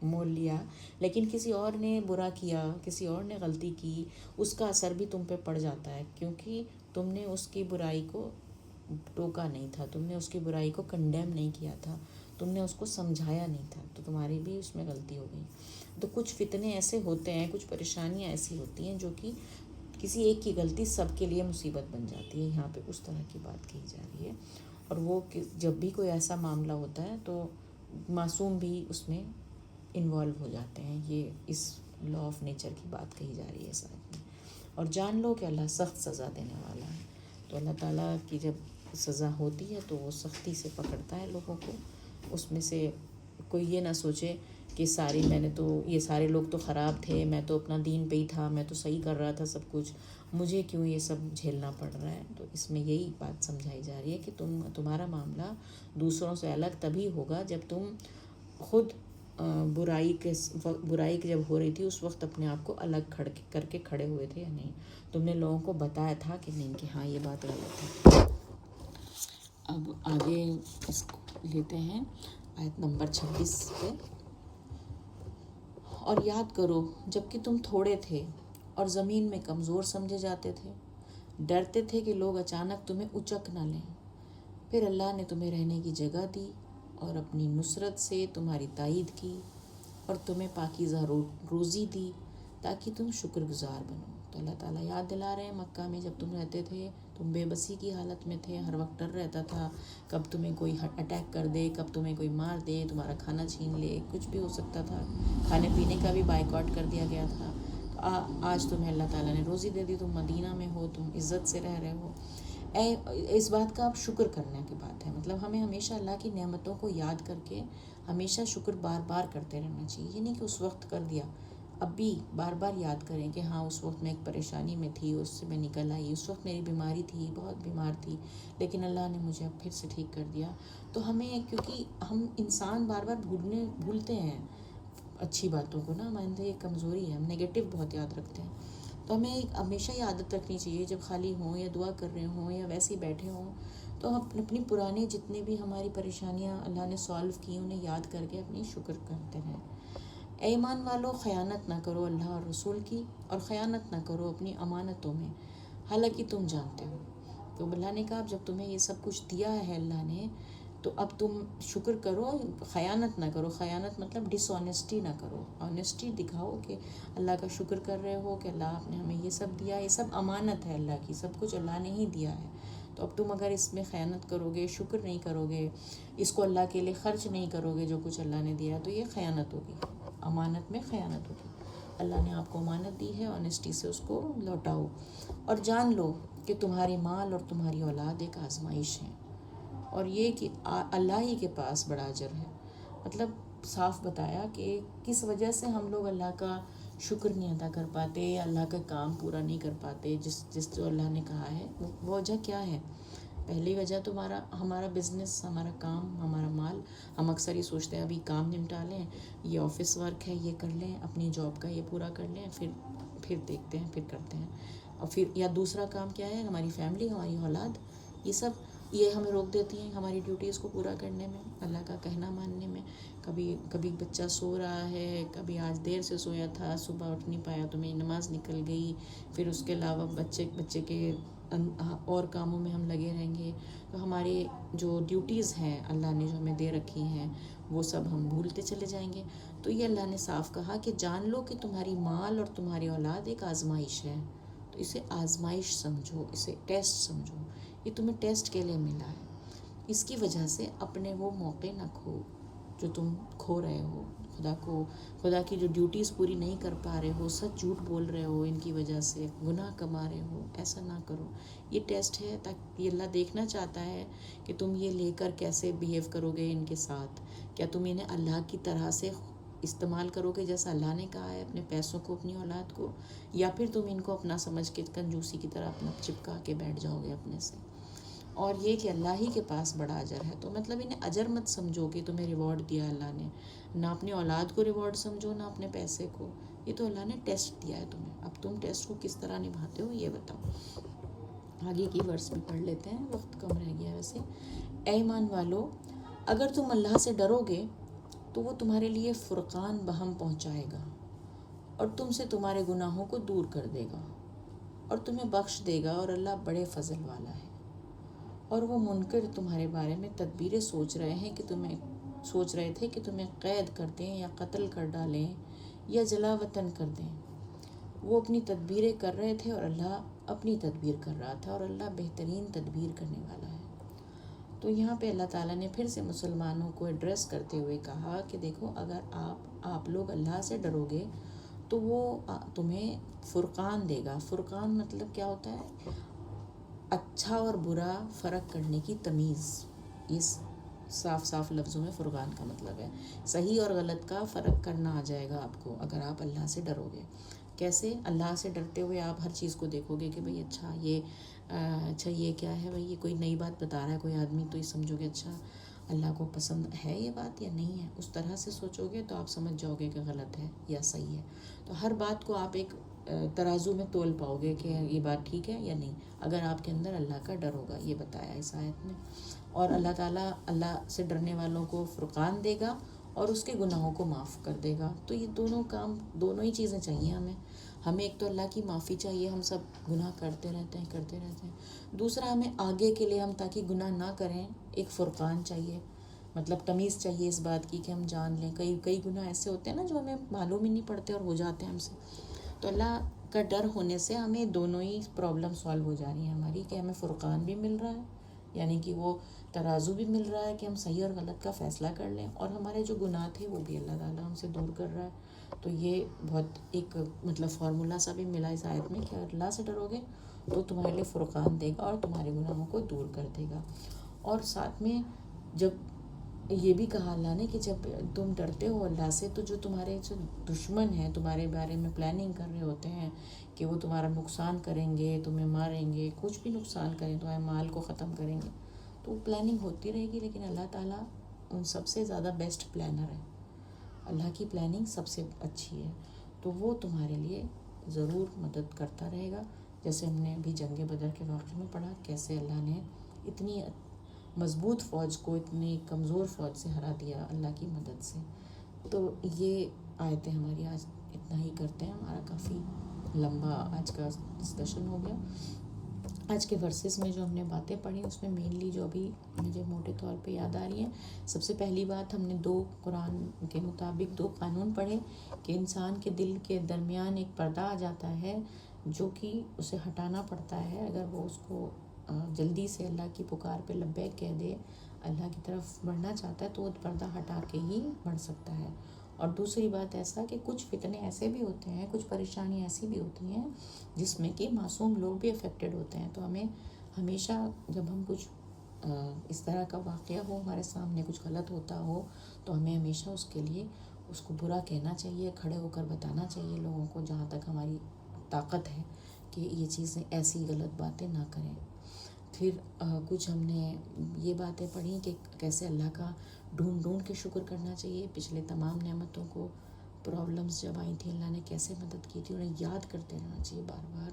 A: مول لیا، لیکن کسی اور نے برا کیا، کسی اور نے غلطی کی، اس کا اثر بھی تم پہ پڑ جاتا ہے، کیونکہ تم نے اس کی برائی کو ٹوکا نہیں تھا، تم نے اس کی برائی کو کنڈیم نہیں کیا تھا، تم نے اس کو سمجھایا نہیں تھا، تو تمہاری بھی اس میں غلطی ہو گئی. تو کچھ فتنے ایسے ہوتے ہیں، کچھ پریشانیاں ایسی ہوتی ہیں جو کہ کسی ایک کی غلطی سب کے لیے مصیبت بن جاتی ہے. یہاں پہ اس طرح کی بات کہی جا رہی ہے. اور وہ جب بھی کوئی ایسا معاملہ ہوتا ہے تو معصوم بھی اس میں انوالو ہو جاتے ہیں. یہ اس لا آف نیچر کی بات کہی جا رہی ہے ساتھ میں. اور جان لو کہ اللہ سخت سزا دینے والا ہے. تو اللہ تعالیٰ کی جب سزا ہوتی ہے تو وہ سختی سے پکڑتا ہے لوگوں کو. اس میں سے کوئی یہ نہ سوچے کہ یہ سارے لوگ تو خراب تھے، میں تو اپنا دین پہ ہی تھا، میں تو صحیح کر رہا تھا سب کچھ، مجھے کیوں یہ سب جھیلنا پڑ رہا ہے. تو اس میں یہی بات سمجھائی جا رہی ہے کہ تمہارا معاملہ دوسروں سے الگ تبھی ہوگا جب تم خود برائی کی جب ہو رہی تھی اس وقت اپنے آپ کو الگ کر کے کھڑے ہوئے تھے یا نہیں. تم نے لوگوں کو بتایا تھا کہ نہیں کہ ہاں یہ بات غلط ہے. اب آگے اس کو لیتے ہیں آیت نمبر 26 پہ. اور یاد کرو جب کہ تم تھوڑے تھے اور زمین میں کمزور سمجھے جاتے تھے، ڈرتے تھے کہ لوگ اچانک تمہیں اچک نہ لیں. پھر اللہ نے تمہیں رہنے کی جگہ دی اور اپنی نصرت سے تمہاری تائید کی اور تمہیں پاکیزہ روزی دی تاکہ تم شکر گزار بنو. تو اللہ تعالیٰ یاد دلا رہے ہیں مکہ میں جب تم رہتے تھے تم بے بسی کی حالت میں تھے، ہر وقت ڈر رہتا تھا کب تمہیں کوئی اٹیک کر دے، کب تمہیں کوئی مار دے، تمہارا کھانا چھین لے، کچھ بھی ہو سکتا تھا. کھانے پینے کا بھی بائیکاٹ کر دیا گیا تھا. تو آج تمہیں اللہ تعالیٰ نے روزی دے دی، تم مدینہ میں ہو، تم عزت سے رہ رہے ہو. اس بات کا آپ شکر کرنے کی بات ہے. مطلب ہمیں ہمیشہ اللہ کی نعمتوں کو یاد کر کے ہمیشہ شکر بار بار کرتے رہنا چاہیے. یہ نہیں کہ اس وقت کر دیا، اب بھی بار بار یاد کریں کہ ہاں اس وقت میں ایک پریشانی میں تھی، اس سے میں نکل آئی، اس وقت میری بیماری تھی، بہت بیمار تھی، لیکن اللہ نے مجھے اب پھر سے ٹھیک کر دیا. تو ہمیں، کیونکہ ہم انسان بار بار بھولتے ہیں اچھی باتوں کو نا، ہمارے اندر یہ کمزوری ہے، ہم نگیٹو بہت یاد رکھتے ہیں. تو ہمیں ہمیشہ یہ عادت رکھنی چاہیے جب خالی ہوں یا دعا کر رہے ہوں یا ویسے ہی بیٹھے ہوں تو ہم اپنی پرانی جتنے بھی ہماری پریشانیاں اللہ نے سالو کی انہیں یاد کر کے اپنی شکر کرتے ہیں. اے ایمان والو، خیانت نہ کرو اللہ اور رسول کی، اور خیانت نہ کرو اپنی امانتوں میں حالانکہ تم جانتے ہو. تو اللہ نے کہا جب تمہیں یہ سب کچھ دیا ہے اللہ نے تو اب تم شکر کرو، خیانت نہ کرو. خیانت مطلب ڈس آنیسٹی نہ کرو، آنیسٹی دکھاؤ کہ اللہ کا شکر کر رہے ہو کہ اللہ آپ نے ہمیں یہ سب دیا، یہ سب امانت ہے اللہ کی، سب کچھ اللہ نے ہی دیا ہے. تو اب تم اگر اس میں خیانت کرو گے، شکر نہیں کرو گے، اس کو اللہ کے لیے خرچ نہیں کرو گے جو کچھ اللہ نے دیا، تو یہ خیانت ہوگی، امانت میں خیانت ہوگی. اللہ نے آپ کو امانت دی ہے، آنیسٹی سے اس کو لوٹاؤ. اور جان لو کہ تمہاری مال اور تمہاری اولاد ایک آزمائش ہے، اور یہ کہ اللہ ہی کے پاس بڑا اجر ہے. مطلب صاف بتایا کہ کس وجہ سے ہم لوگ اللہ کا شکر نہیں ادا کر پاتے، اللہ کا کام پورا نہیں کر پاتے جس جو اللہ نے کہا ہے. وہ وجہ کیا ہے؟ پہلی وجہ تو ہمارا بزنس، ہمارا کام، ہمارا مال. ہم اکثر یہ سوچتے ہیں ابھی کام نمٹا لیں، یہ آفس ورک ہے یہ کر لیں، اپنی جاب کا یہ پورا کر لیں، پھر دیکھتے ہیں، پھر کرتے ہیں. اور پھر یا دوسرا کام کیا ہے، ہماری فیملی، ہماری اولاد، یہ ہمیں روک دیتی ہیں ہماری ڈیوٹیز کو پورا کرنے میں، اللہ کا کہنا ماننے میں. کبھی بچہ سو رہا ہے، کبھی آج دیر سے سویا تھا، صبح اٹھ نہیں پایا تو میری نماز نکل گئی، پھر اس کے علاوہ بچے کے اور کاموں میں ہم لگے رہیں گے. تو ہماری جو ڈیوٹیز ہیں اللہ نے جو ہمیں دے رکھی ہیں وہ سب ہم بھولتے چلے جائیں گے. تو یہ اللہ نے صاف کہا کہ جان لو کہ تمہاری مال اور تمہاری اولاد ایک آزمائش ہے. تو اسے آزمائش سمجھو، اسے ٹیسٹ سمجھو، یہ تمہیں ٹیسٹ کے لیے ملا ہے. اس کی وجہ سے اپنے وہ موقع نہ کھو جو تم کھو رہے ہو. خدا کی جو ڈیوٹیز پوری نہیں کر پا رہے ہو، سچ جھوٹ بول رہے ہو، ان کی وجہ سے گناہ کما رہے ہو، ایسا نہ کرو. یہ ٹیسٹ ہے تاکہ یہ اللہ دیکھنا چاہتا ہے کہ تم یہ لے کر کیسے بیہیو کرو گے ان کے ساتھ. کیا تم انہیں اللہ کی طرح سے استعمال کرو گے جیسا اللہ نے کہا ہے اپنے پیسوں کو، اپنی اولاد کو، یا پھر تم ان کو اپنا سمجھ کے کنجوسی کی طرح اپنا چپکا کے بیٹھ جاؤ گے اپنے سے. اور یہ کہ اللہ ہی کے پاس بڑا اجر ہے. تو مطلب انہیں اجر مت سمجھو کہ تمہیں ریوارڈ دیا اللہ نے، نہ اپنے اولاد کو ریوارڈ سمجھو نہ اپنے پیسے کو. یہ تو اللہ نے ٹیسٹ دیا ہے تمہیں، اب تم ٹیسٹ کو کس طرح نبھاتے ہو یہ بتاؤ. آگے کی ورس بھی پڑھ لیتے ہیں، وقت کم رہ گیا ویسے. اے ایمان والو، اگر تم اللہ سے ڈرو گے تو وہ تمہارے لیے فرقان بہم پہنچائے گا اور تم سے تمہارے گناہوں کو دور کر دے گا اور تمہیں بخش دے گا، اور اللہ بڑے فضل والا ہے. اور وہ منکر تمہارے بارے میں تدبیریں سوچ رہے تھے کہ تمہیں قید کر دیں یا قتل کر ڈالیں یا جلا وطن کر دیں. وہ اپنی تدبیریں کر رہے تھے اور اللہ اپنی تدبیر کر رہا تھا، اور اللہ بہترین تدبیر کرنے والا ہے. تو یہاں پہ اللہ تعالیٰ نے پھر سے مسلمانوں کو ایڈریس کرتے ہوئے کہا کہ دیکھو، اگر آپ لوگ اللہ سے ڈرو گے تو وہ تمہیں فرقان دے گا. فرقان مطلب کیا ہوتا ہے؟ اچھا اور برا فرق کرنے کی تمیز. اس صاف لفظوں میں فرقان کا مطلب ہے صحیح اور غلط کا فرق کرنا آ جائے گا آپ کو اگر آپ اللہ سے ڈرو گے. کیسے؟ اللہ سے ڈرتے ہوئے آپ ہر چیز کو دیکھو گے کہ بھئی اچھا یہ کیا ہے بھئی، یہ کوئی نئی بات بتا رہا ہے کوئی آدمی، تو یہ سمجھو گے اچھا اللہ کو پسند ہے یہ بات یا نہیں ہے. اس طرح سے سوچو گے تو آپ سمجھ جاؤ گے کہ غلط ہے یا صحیح ہے. تو ہر بات کو آپ ایک ترازو میں تول پاؤ گے کہ یہ بات ٹھیک ہے یا نہیں، اگر آپ کے اندر اللہ کا ڈر ہوگا. یہ بتایا اس آیت میں. اور اللہ تعالیٰ اللہ سے ڈرنے والوں کو فرقان دے گا اور اس کے گناہوں کو معاف کر دے گا. تو یہ دونوں ہی چیزیں چاہیے ہمیں ایک تو اللہ کی معافی چاہیے، ہم سب گناہ کرتے رہتے ہیں. دوسرا ہمیں آگے کے لیے ہم تاکہ گناہ نہ کریں ایک فرقان چاہیے، مطلب تمیز چاہیے اس بات کی کہ ہم جان لیں. کئی گناہ ایسے ہوتے ہیں نا جو ہمیں معلوم ہی نہیں پڑتے اور ہو جاتے ہیں ہم سے. تو اللہ کا ڈر ہونے سے ہمیں دونوں ہی پرابلم سالو ہو جا رہی ہیں ہماری، کہ ہمیں فرقان بھی مل رہا ہے، یعنی کہ وہ ترازو بھی مل رہا ہے کہ ہم صحیح اور غلط کا فیصلہ کر لیں، اور ہمارے جو گناہ تھے وہ بھی اللہ تعالیٰ ہم سے دور کر رہا ہے. تو یہ بہت ایک مطلب فارمولا سا بھی ملا اس آیت میں کہ اللہ سے ڈرو گے تو تمہارے لیے فرقان دے گا اور تمہارے گناہوں کو دور کر دے گا. اور ساتھ میں جب یہ بھی کہا اللہ نے کہ جب تم ڈرتے ہو اللہ سے تو جو تمہارے جو دشمن ہیں تمہارے بارے میں پلاننگ کر رہے ہوتے ہیں کہ وہ تمہارا نقصان کریں گے، تمہیں ماریں گے، کچھ بھی نقصان کریں، تمہارے مال کو ختم کریں گے، تو وہ پلاننگ ہوتی رہے گی. لیکن اللہ تعالیٰ ان سب سے زیادہ بیسٹ پلانر ہے. اللہ کی پلاننگ سب سے اچھی ہے، تو وہ تمہارے لیے ضرور مدد کرتا رہے گا. جیسے ہم نے ابھی جنگ بدر کے واقعے میں پڑھا کیسے اللہ نے اتنی مضبوط فوج کو اتنی کمزور فوج سے ہرا دیا اللہ کی مدد سے. تو یہ آیتیں ہماری آج اتنا ہی کرتے ہیں، ہمارا کافی لمبا آج کا ڈسکشن ہو گیا. آج کے ورسز میں جو ہم نے باتیں پڑھی اس میں مینلی جو ابھی مجھے موٹے طور پہ یاد آ رہی ہیں، سب سے پہلی بات ہم نے قرآن کے مطابق 2 قانون پڑھے کہ انسان کے دل کے درمیان ایک پردہ آ جاتا ہے جو کہ اسے ہٹانا پڑتا ہے. اگر وہ اس کو جلدی سے اللہ کی پکار پہ لبیک کہہ دے، اللہ کی طرف بڑھنا چاہتا ہے تو وہ پردہ ہٹا کے ہی بڑھ سکتا ہے. اور دوسری بات ایسا کہ کچھ فتنے ایسے بھی ہوتے ہیں، کچھ پریشانیاں ایسی بھی ہوتی ہیں جس میں کہ معصوم لوگ بھی افیکٹڈ ہوتے ہیں. تو ہمیں ہمیشہ جب ہم کچھ اس طرح کا واقعہ ہو ہمارے سامنے، کچھ غلط ہوتا ہو، تو ہمیں ہمیشہ اس کے لیے اس کو برا کہنا چاہیے، کھڑے ہو کر بتانا چاہیے لوگوں کو جہاں تک ہماری طاقت ہے کہ یہ چیزیں ایسی غلط باتیں نہ کریں. پھر کچھ ہم نے یہ باتیں پڑھی کہ کیسے اللہ کا ڈھونڈ کے شکر کرنا چاہیے. پچھلے تمام نعمتوں کو، پرابلمس جب آئی تھیں اللہ نے کیسے مدد کی تھی، انہیں یاد کرتے رہنا چاہیے بار بار،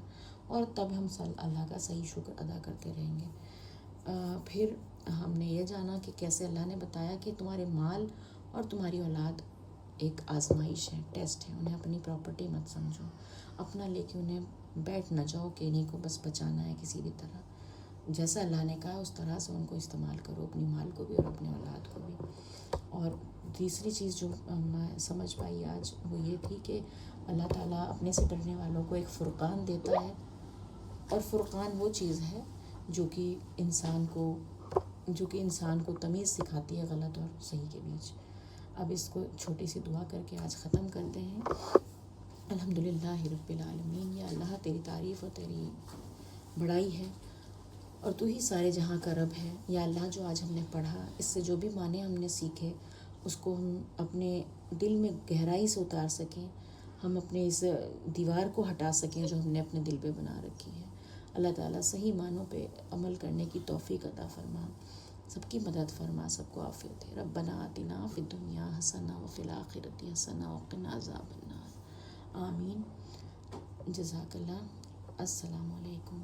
A: اور تب ہم اللہ کا صحیح شکر ادا کرتے رہیں گے. پھر ہم نے یہ جانا کہ کیسے اللہ نے بتایا کہ تمہارے مال اور تمہاری اولاد ایک آزمائش ہے، ٹیسٹ ہے، انہیں اپنی پراپرٹی مت سمجھو، اپنا لے کے انہیں بیٹھ نہ جاؤ کہ انہیں کو بس بچانا ہے کسی بھی طرح. جیسا اللہ نے کہا اس طرح سے ان کو استعمال کرو، اپنی مال کو بھی اور اپنے اولاد کو بھی. اور تیسری چیز جو میں سمجھ پائی آج وہ یہ تھی کہ اللہ تعالیٰ اپنے سے ڈرنے والوں کو ایک فرقان دیتا ہے، اور فرقان وہ چیز ہے جو کہ انسان کو تمیز سکھاتی ہے غلط اور صحیح کے بیچ. اب اس کو چھوٹی سی دعا کر کے آج ختم کرتے ہیں. الحمدللہ رب العالمین. یا اللہ تیری تعریف اور تیری بڑائی ہے اور تو ہی سارے جہاں کا رب ہے. یا اللہ جو آج ہم نے پڑھا اس سے جو بھی معنی ہم نے سیکھے اس کو ہم اپنے دل میں گہرائی سے اتار سکیں، ہم اپنے اس دیوار کو ہٹا سکیں جو ہم نے اپنے دل پہ بنا رکھی ہے. اللہ تعالیٰ صحیح معنوں پہ عمل کرنے کی توفیق عطا فرما، سب کی مدد فرما، سب کو عافیت دے۔ ربنا آتنا فی الدنیا حسنہ وفی الآخرۃ حسنہ وقنا عذاب النار، آمین۔ جزاک اللہ۔ السلام علیکم۔